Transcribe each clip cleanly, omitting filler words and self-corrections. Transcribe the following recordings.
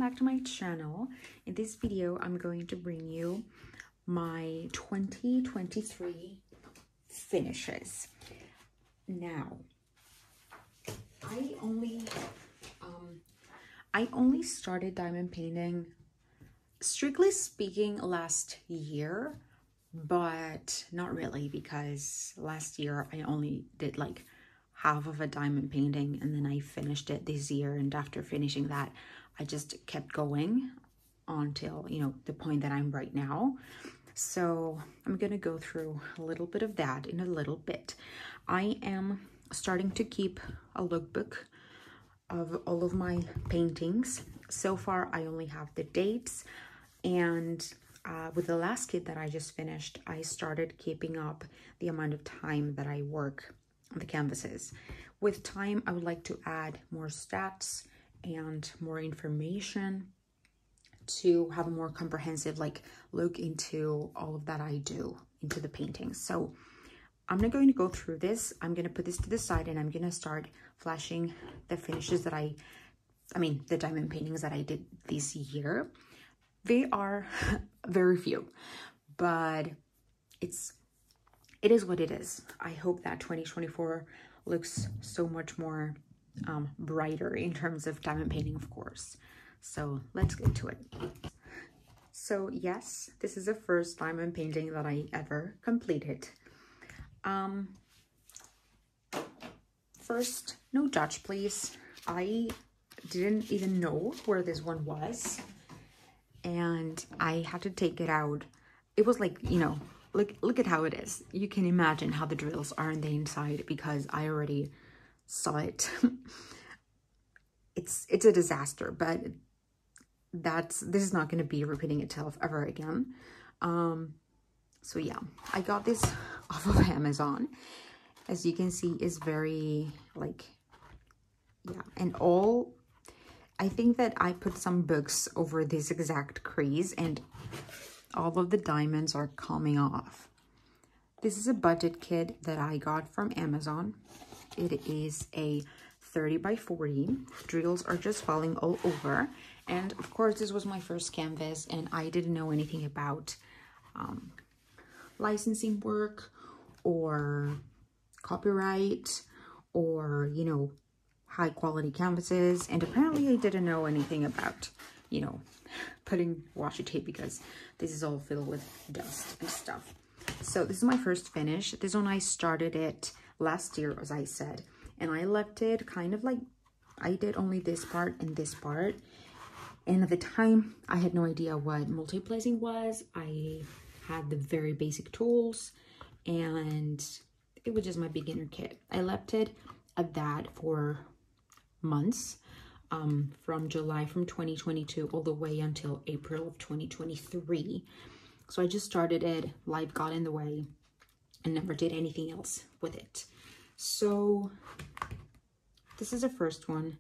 back to my channel. In this video, I'm going to bring you my 2023 finishes. Now, I only started diamond painting, strictly speaking, last year, but not really, because last year I only did like half of a diamond painting and then I finished it this year, and after finishing that I just kept going until, you know, the point that I'm right now. So I'm gonna go through a little bit of that in a little bit. I am starting to keep a lookbook of all of my paintings. So far I only have the dates, and with the last kit that I just finished, I started keeping up the amount of time that I work on the canvases. With time, I would like to add more stats and more information to have a more comprehensive look into all of that I do into the paintings. So I'm not going to go through this. I'm going to put this to the side and I'm going to start flashing the finishes that the diamond paintings that I did this year. They are very few, but it is what it is. I hope that 2024 looks so much more brighter in terms of diamond painting, of course. So let's get to it. So yes, this is the first diamond painting that I ever completed. First, no judge please. I didn't even know where this one was, and I had to take it out. It was like, you know, look at how it is. You can imagine how the drills are on the inside because I already saw it. It's a disaster, but this is not going to be repeating itself ever again. So yeah, I got this off of Amazon. As you can see, is very and I think that I put some books over this exact crease and all of the diamonds are coming off. This is a budget kit that I got from Amazon. It is a 30 by 40. Drills are just falling all over. And of course, this was my first canvas and I didn't know anything about licensing work or copyright or, you know, high quality canvases. And apparently I didn't know anything about, you know, putting washi tape because this is all filled with dust and stuff. So this is my first finish. This one I started it last year, as I said, and I left it kind of like I did only this part and this part. And at the time I had no idea what multiplacing was. I had the very basic tools and it was just my beginner kit. I left it at that for months, from July from 2022 all the way until April of 2023. So I just started it, life got in the way, and never did anything else with it. So this is the first one.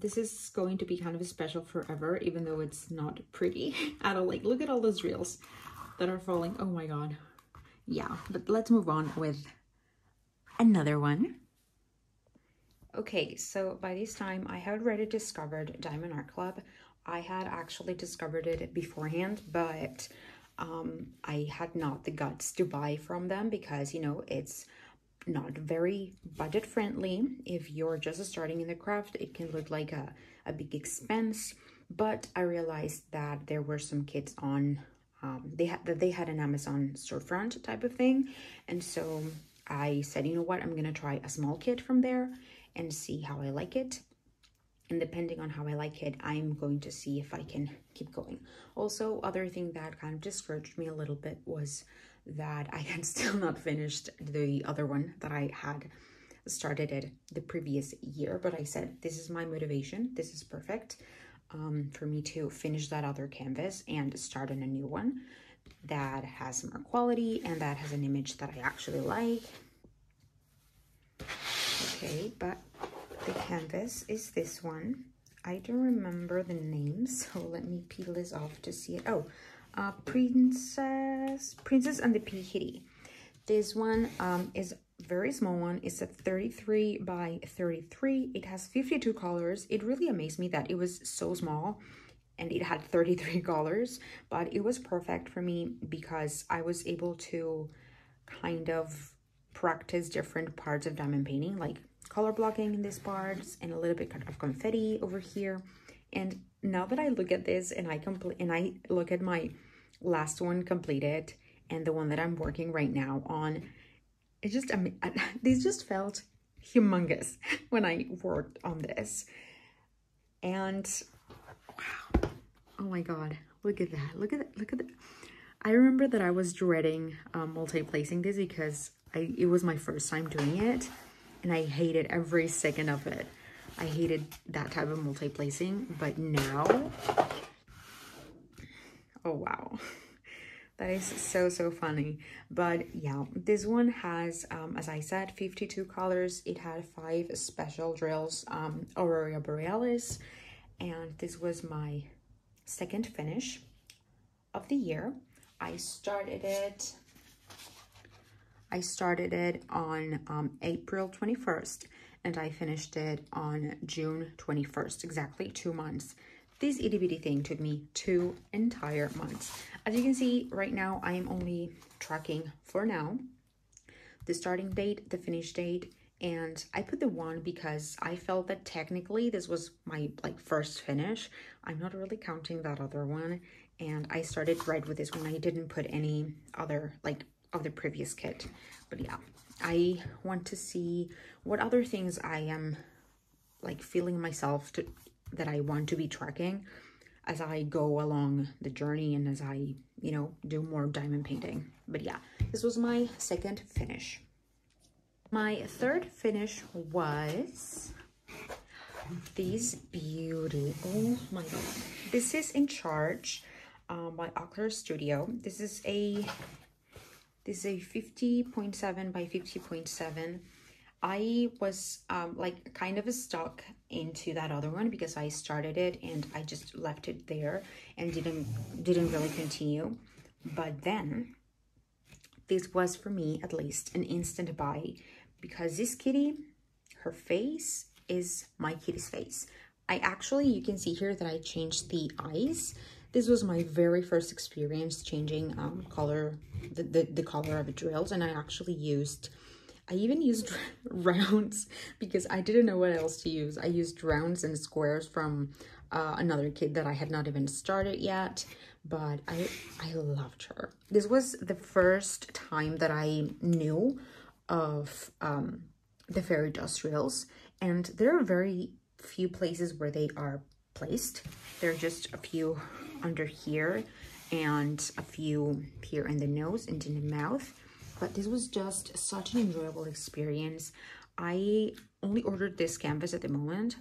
This is going to be kind of a special forever, even though it's not pretty at all. Like, look at all those reels that are falling. Oh my god. Yeah, but let's move on with another one. Okay, so by this time I had already discovered Diamond Art Club. I had actually discovered it beforehand, but I had not the guts to buy from them because, you know, it's not very budget friendly. If you're just starting in the craft, it can look like a big expense. But I realized that there were some kits on they had an Amazon storefront type of thing, and so I said, you know what, I'm gonna try a small kit from there and see how I like it. And depending on how I like it, I'm going to see if I can keep going. Also, other thing that kind of discouraged me a little bit was that I had still not finished the other one that I had started it the previous year. But I said, this is my motivation. This is perfect for me to finish that other canvas and start on a new one that has more quality and that has an image that I actually like. Okay, but the canvas is this one. I don't remember the name, so let me peel this off to see it. Oh, Princess and the Pea Kitty. This one is a very small one. It's a 33 by 33. It has 52 colors. It really amazed me that it was so small and it had 33 colors, but it was perfect for me because I was able to kind of practice different parts of diamond painting, like color blocking in these parts and a little bit of confetti over here. And now that I look at this and I look at my last one completed and the one that I'm working right now on, it just, these just felt humongous when I worked on this. And wow, oh my god, look at that, look at that. I remember that I was dreading multi-placing this because it was my first time doing it, and I hated every second of it. I hated that type of multi-placing, but now, oh wow, that is so funny. But yeah, this one has, as I said, 52 colors. It had 5 special drills, Aurora Borealis, and this was my second finish of the year. I started it on April 21st, and I finished it on June 21st, exactly 2 months. This itty bitty thing took me 2 entire months. As you can see right now, I am only tracking for now the starting date, the finish date, and I put the 1 because I felt that technically this was my first finish. I'm not really counting that other one, and I started right with this one. I didn't put any other of the previous kit. But yeah, I want to see what other things I am feeling myself that I want to be tracking as I go along the journey and as I, you know, do more diamond painting. But yeah, this was my second finish. My third finish was this beauty. Oh my god. This is In Charge by Ocular Studio. This is a 50.7 by 50.7. I was kind of stuck into that other one because I started it and I just left it there and didn't really continue. But then this was, for me at least, an instant buy because this kitty, her face is my kitty's face. You can see here that I changed the eyes. This was my very first experience changing color, the color of the drills, and I even used rounds because I didn't know what else to use. I used rounds and squares from another kit that I had not even started yet, but I loved her. This was the first time that I knew of the fairy dust drills, and there are very few places where they are placed. There are just a few under here and a few here in the nose and in the mouth. But this was just such an enjoyable experience. I only ordered this canvas at the moment.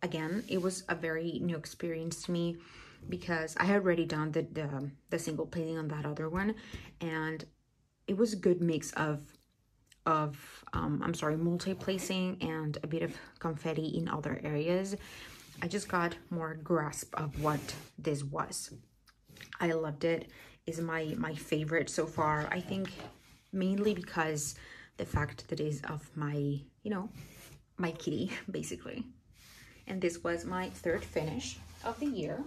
Again, it was a very new experience to me because I had already done the single painting on that other one, and it was a good mix of multi-placing and a bit of confetti in other areas. I just got more grasp of what this was. I loved it. It's my favorite so far. I think mainly because the fact that it is of my, you know, my kitty, basically. And this was my third finish of the year.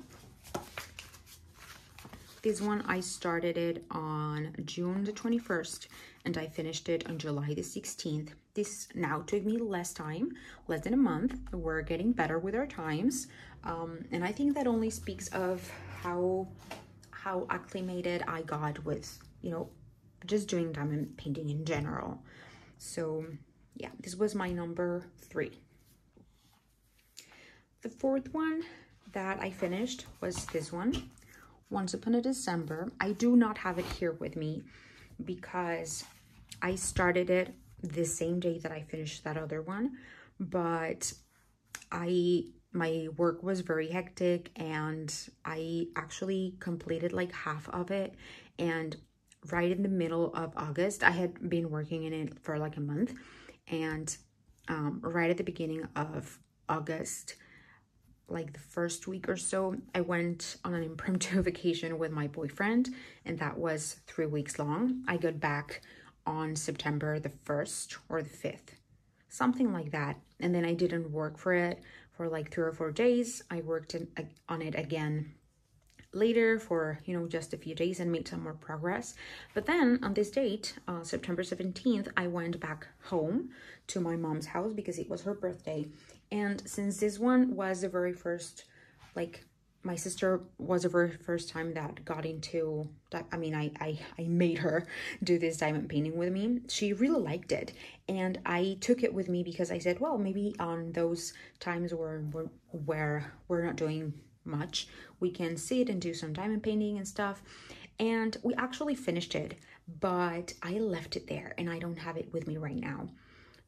This one, I started it on June the 21st, and I finished it on July the 16th. This now took me less time, less than a month. We're getting better with our times. And I think that only speaks of how acclimated I got with, you know, just doing diamond painting in general. So yeah, this was my number 3. The fourth one that I finished was this one, Once Upon a December. I do not have it here with me because I started it the same day that I finished that other one, but my work was very hectic and I actually completed like half of it, and right in the middle of August, I had been working in it for like a month, and right at the beginning of August, like the first week or so, I went on an impromptu vacation with my boyfriend, and that was 3 weeks long. I got back on September the 1st or the 5th, something like that. And then I didn't work for it for like 3 or 4 days. I worked on it again later for, you know, just a few days and made some more progress. But then on this date, September 17th, I went back home to my mom's house because it was her birthday. And since this one was the very first, like, my sister was the very first time that got into that. I mean, I made her do this diamond painting with me. She really liked it, and I took it with me because I said, well, maybe on those times where we're not doing much, we can sit and do some diamond painting and stuff. And we actually finished it, but I left it there and I don't have it with me right now.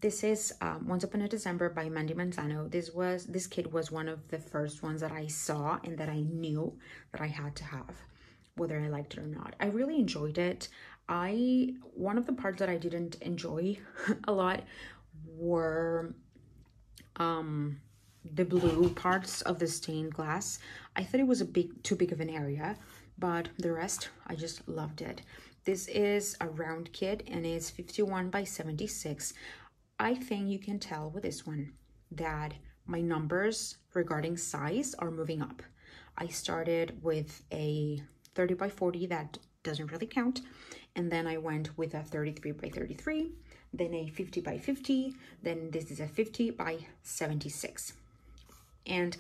This is Once Upon a December by Mandy Manzano. This kit was one of the first ones that I saw and that I knew that I had to have, whether I liked it or not. I really enjoyed it. One of the parts that I didn't enjoy a lot were the blue parts of the stained glass. I thought it was too big of an area, but the rest, I just loved it. This is a round kit and it's 51 by 76. I think you can tell with this one that my numbers regarding size are moving up. I started with a 30 by 40 that doesn't really count, and then I went with a 33 by 33, then a 50 by 50, then this is a 50 by 76. And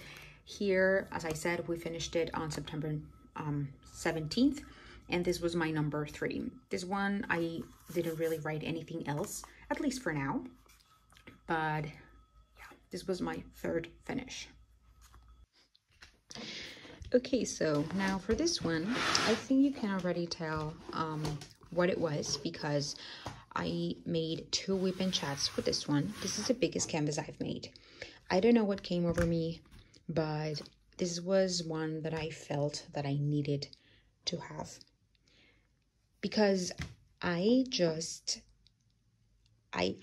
here, as I said, we finished it on September 17th, and this was my number 3. This one, I didn't really write anything else, at least for now. But yeah, this was my 3rd finish. Okay, so now for this one, I think you can already tell what it was because I made 2 whip and chats with this one. This is the biggest canvas I've made. I don't know what came over me, but this was one that I felt that I needed to have because I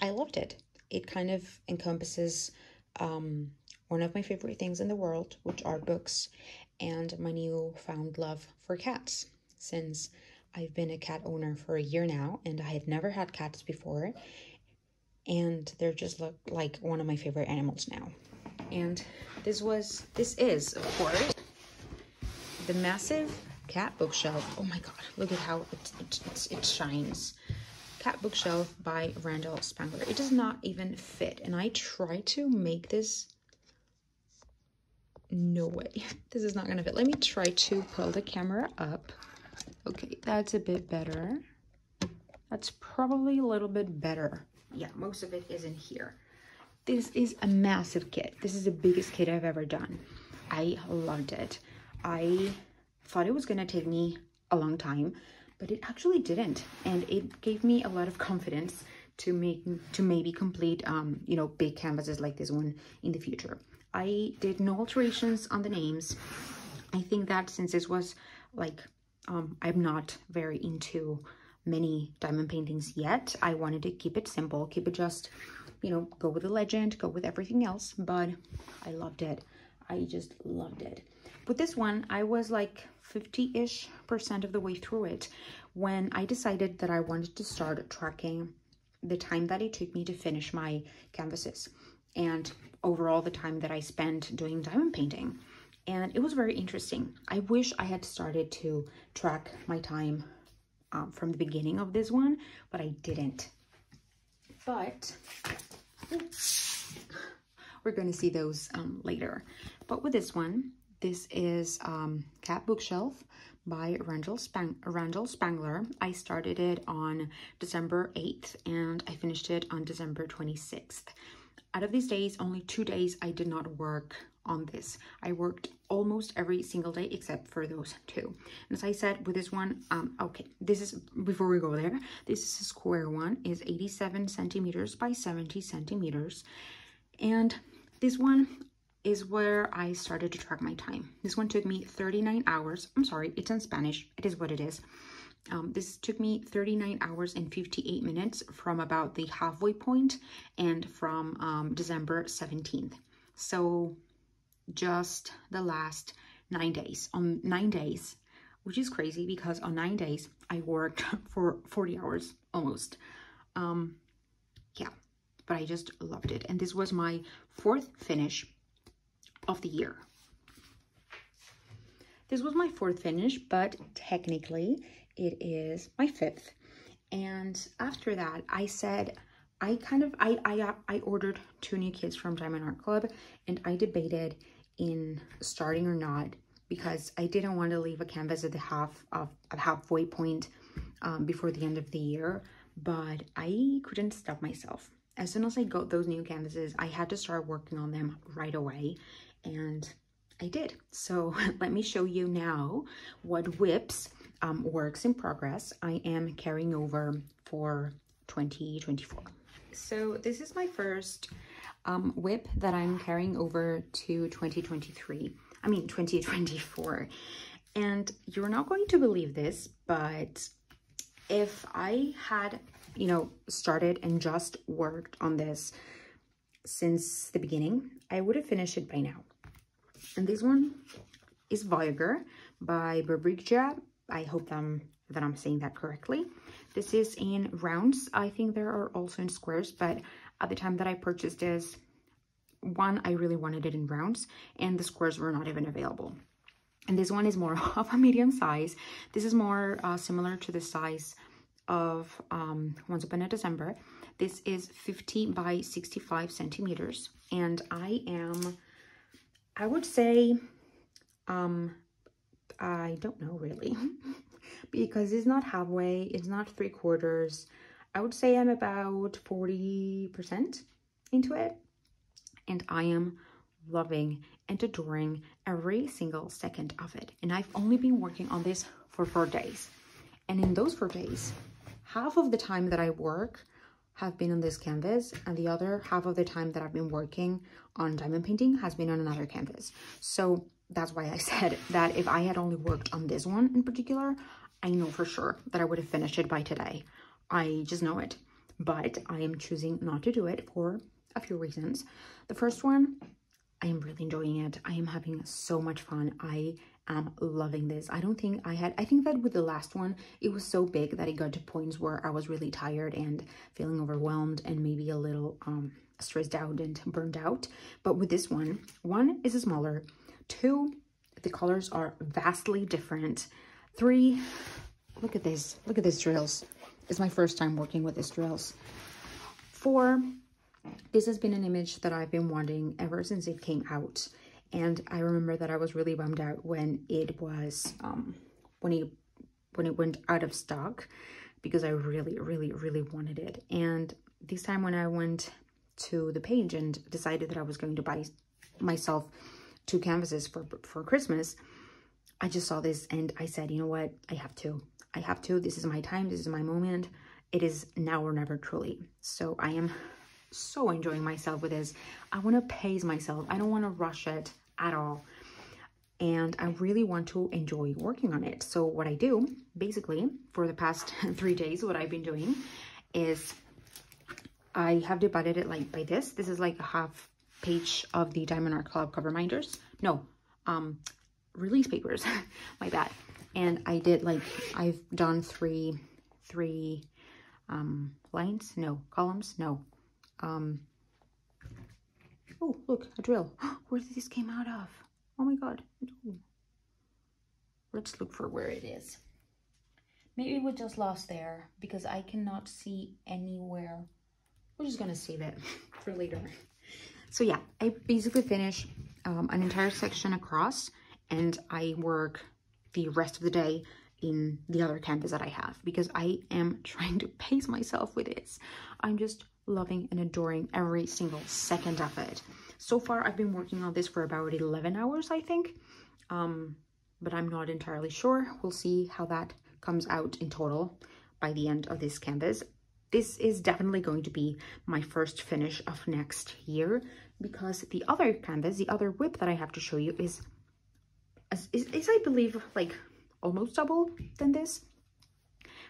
loved it. It kind of encompasses one of my favorite things in the world, which are books, and my newfound love for cats, since I've been a cat owner for a year now, and I had never had cats before, and they're just like one of my favorite animals now. And this is, of course, the massive cat bookshelf. Oh my god, look at how it shines. Cat bookshelf by Randall Spangler. It does not even fit, and I try to make this. No way, this is not gonna fit. Let me try to pull the camera up. Okay, that's a bit better. That's probably a little bit better. Yeah, most of it is in here. This is a massive kit. This is the biggest kit I've ever done. I loved it. I thought it was gonna take me a long time, but it actually didn't, and it gave me a lot of confidence to maybe complete you know, big canvases like this one in the future. I did no alterations on the names. I think that since this was like I'm not very into many diamond paintings yet, I wanted to keep it simple, keep it just, you know, go with the legend, go with everything else, but I loved it. I just loved it. With this one, I was like 50-ish% of the way through it when I decided that I wanted to start tracking the time that it took me to finish my canvases and overall the time that I spent doing diamond painting. And it was very interesting. I wish I had started to track my time from the beginning of this one, but I didn't. But we're going to see those later. But with this one, this is Cat Bookshelf by Randall Spangler. I started it on December 8th and I finished it on December 26th. Out of these days, only 2 days I did not work on this. I worked almost every single day except for those 2. And as I said with this one, okay, this is, before we go there, this is a square one, is 87 centimeters by 70 centimeters. And this one is where I started to track my time. This one took me 39 hours. I'm sorry, it's in Spanish. It is what it is. This took me 39 hours and 58 minutes from about the halfway point and from December 17th. So just the last 9 days. On 9 days, which is crazy because on 9 days, I worked for 40 hours almost. Yeah, but I just loved it. And this was my 4th finish of the year. this was my 4th finish, but technically it is my 5th. And after that, I said, I ordered 2 new kits from Diamond Art Club, and I debated in starting or not, because I didn't want to leave a canvas at the halfway point before the end of the year, but I couldn't stop myself. As soon as I got those new canvases, I had to start working on them right away, and I did. So let me show you now what WIPs, works in progress, I am carrying over for 2024. So this is my first WIP that I'm carrying over to 2024. And you're not going to believe this, but if I had, you know, started and just worked on this since the beginning, I would have finished it by now. And this one is Voyager by Burbrigja. I hope that I'm saying that correctly. This is in rounds. I think there are also in squares, but at the time that I purchased this one, I really wanted it in rounds, and the squares were not even available. And this one is more of a medium size. This is more similar to the size of Once Upon a December. This is 50 by 65 centimeters, and I would say, I don't know really, because it's not halfway, it's not 3/4. I would say I'm about 40% into it, and I am loving and adoring every single second of it. And I've only been working on this for 4 days, and in those 4 days, half of the time that I work have been on this canvas, and the other half of the time that I've been working on diamond painting has been on another canvas. So that's why I said that if I had only worked on this one in particular, I know for sure that I would have finished it by today. I just know it. But I am choosing not to do it for a few reasons. The first one, I am really enjoying it. I am having so much fun. I am loving this. I think that with the last one, it was so big that it got to points where I was really tired and feeling overwhelmed and maybe a little stressed out and burned out. But with this one is smaller. 2, the colors are vastly different. 3, look at these drills. It's my first time working with these drills. 4, this has been an image that I've been wanting ever since it came out. And I remember that I was really bummed out when it was, when it went out of stock, because I really, really, really wanted it. And this time when I went to the page and decided that I was going to buy myself 2 canvases for Christmas, I just saw this and I said, you know what, I have to, this is my time, this is my moment, it is now or never, truly. So I am so enjoying myself with this. I want to pace myself, I don't want to rush it at all, and I really want to enjoy working on it. So what I do, basically, for the past 3 days, what I've been doing is I have divided it like by this. This is like a half page of the Diamond Art Club cover minders. No, release papers, my bad. And I did like, I've done three lines, no, columns, no. Oh, look, a drill. Where did this came out of? Oh my God. No. Let's look for where it is. Maybe we just lost there because I cannot see anywhere. We're just gonna save it for later. So yeah, I basically finish an entire section across, and I work the rest of the day in the other canvas that I have, because I am trying to pace myself with this. I'm just loving and adoring every single second of it. So far, I've been working on this for about 11 hours, I think, but I'm not entirely sure. We'll see how that comes out in total by the end of this canvas. This is definitely going to be my first finish of next year, because the other canvas, the other WIP that I have to show you is I believe, like almost double than this.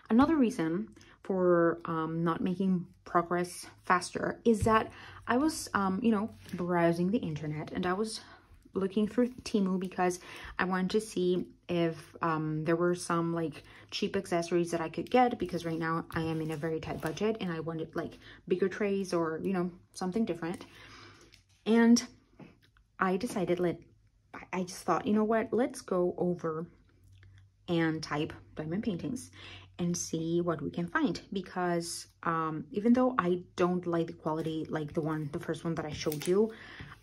Another reason for not making progress faster is that I was, you know, browsing the internet, and I was looking through Temu because I wanted to see if there were some like cheap accessories that I could get, because right now I am in a very tight budget and I wanted like bigger trays or, you know, something different. And I decided I just thought, you know what, let's go over and type diamond paintings and see what we can find, because even though I don't like the quality like the first one that I showed you,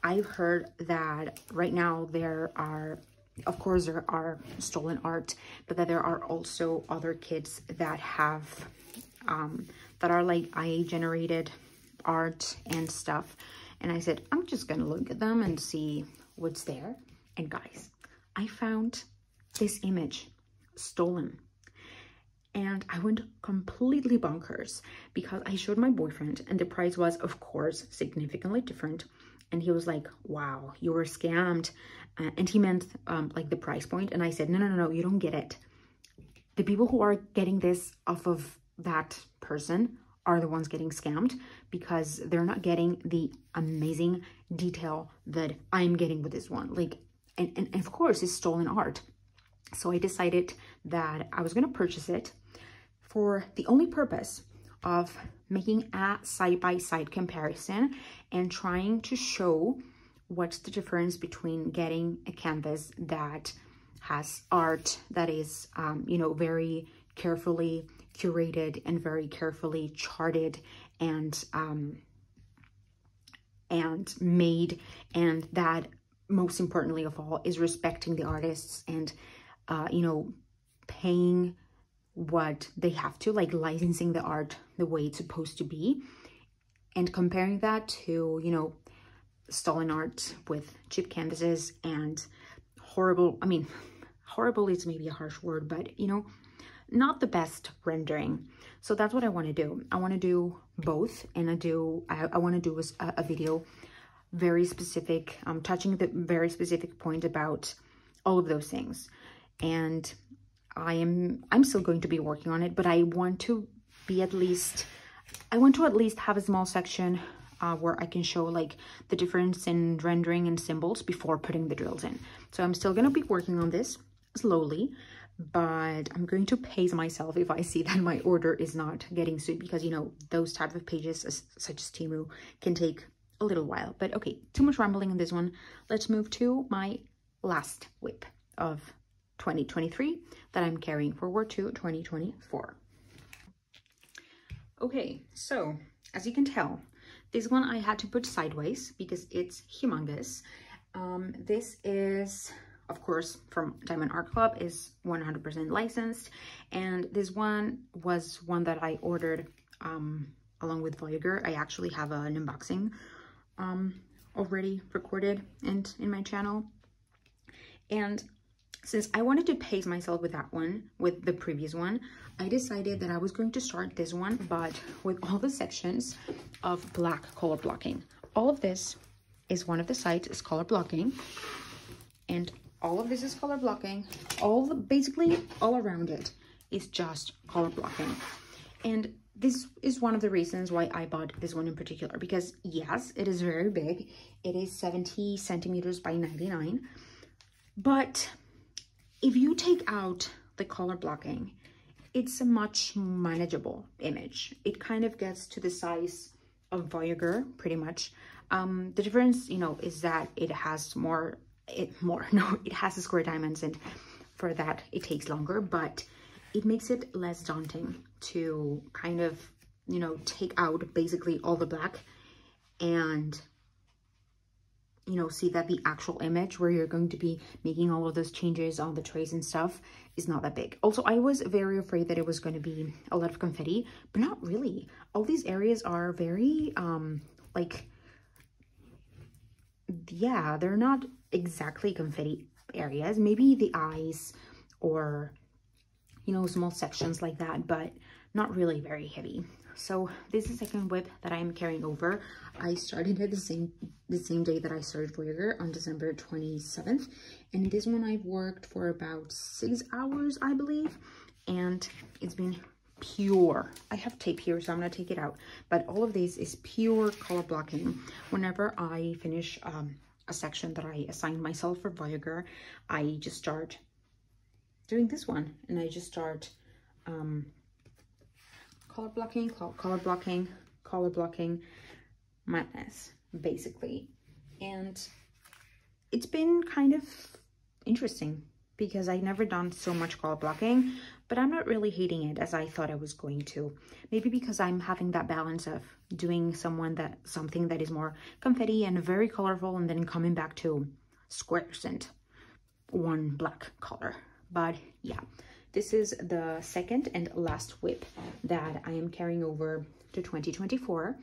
I've heard that right now there are, of course there are stolen art, but that there are also other kits that have that are like AI generated art and stuff. And I said, I'm just gonna look at them and see what's there. And guys, I found this image stolen, and I went completely bonkers because I showed my boyfriend, and the price was of course significantly different, and he was like, wow, you were scammed. And he meant like the price point, and I said, no, you don't get it. The people who are getting this off of that person are the ones getting scammed, because they're not getting the amazing detail that I'm getting with this one. Like, and of course it's stolen art. So I decided that I was going to purchase it for the only purpose of making a side-by-side comparison and trying to show what's the difference between getting a canvas that has art that is, you know, very carefully curated and very carefully charted and made, and that most importantly of all is respecting the artists and you know, paying what they have to, like licensing the art the way it's supposed to be, and comparing that to, you know, stolen art with cheap canvases and horrible, I mean, horrible is maybe a harsh word, but you know, not the best rendering. So that's what I want to do. I want to do both, and I want to do a video very specific, touching the very specific point about all of those things. And I'm still going to be working on it, but I want to at least have a small section where I can show like the difference in rendering and symbols before putting the drills in. So I'm still going to be working on this slowly, but I'm going to pace myself if I see that my order is not getting through, because you know, those type of pages such as Temu can take a little while. But okay, too much rambling in this one. Let's move to my last whip of 2023 that I'm carrying forward to 2024. Okay, so as you can tell, this one I had to put sideways because it's humongous. This is, of course, from Diamond Art Club, is 100% licensed, and this one was one that I ordered along with Voyager. I actually have an unboxing already recorded and in my channel, and since I wanted to pace myself with that one, with the previous one, I decided that I was going to start this one, but with all the sections of black color blocking. All of this is one of the sides is color blocking, and all of this is color blocking. Basically all around it is just color blocking. And this is one of the reasons why I bought this one in particular, because yes, it is very big. It is 70 centimeters by 99, but if you take out the color blocking, it's a much manageable image. It kind of gets to the size of Voyager, pretty much. The difference, you know, is that it has it has the square diamonds, and for that it takes longer, but it makes it less daunting to kind of, you know, take out basically all the black and, you know, see that the actual image where you're going to be making all of those changes on the trays and stuff is not that big. Also, I was very afraid that it was going to be a lot of confetti, but not really. All these areas are very, like, yeah, they're not exactly confetti areas. Maybe the eyes or, you know, small sections like that, but not really very heavy. So this is the second whip that I'm carrying over. I started it the same day that I started Voyager, on December 27th. And this one I've worked for about 6 hours, I believe. And it's been pure. I have tape here, so I'm gonna take it out. But all of this is pure color blocking. Whenever I finish a section that I assigned myself for Voyager, I just start doing this one. And I just start color blocking, madness, basically. And it's been kind of interesting because I've never done so much color blocking, but I'm not really hating it as I thought I was going to. Maybe because I'm having that balance of doing something that is more confetti and very colorful, and then coming back to squares and one black color. But yeah, this is the second and last whip that I am carrying over to 2024,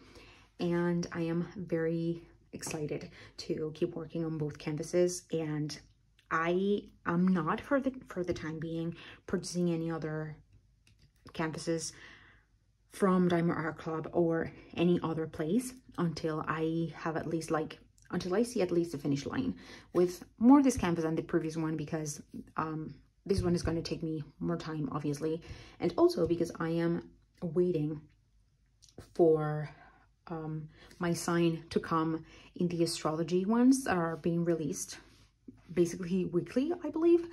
and I am very excited to keep working on both canvases. And I am not for the time being purchasing any other canvases from Diamond Art Club or any other place until I have at least until I see at least the finish line with more of this canvas than the previous one, because this one is going to take me more time, obviously, and also because I am waiting for my sign to come in the astrology ones that are being released basically weekly, I believe,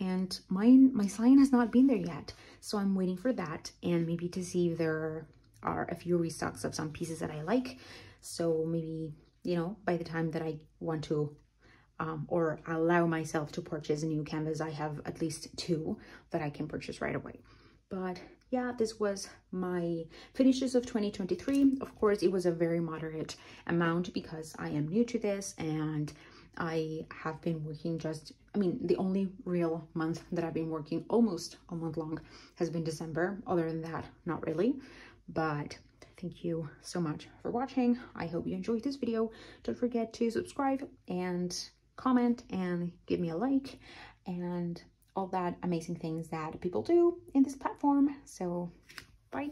and my sign has not been there yet, so I'm waiting for that, and maybe to see if there are a few restocks of some pieces that I like. So maybe, you know, by the time that I want to or allow myself to purchase a new canvas, I have at least 2 that I can purchase right away. But yeah, this was my finishes of 2023. Of course, it was a very moderate amount because I am new to this, and I have been working the only real month that I've been working almost a month long has been December. Other than that, not really. But thank you so much for watching. I hope you enjoyed this video. Don't forget to subscribe and comment and give me a like and all that amazing things that people do in this platform. So bye.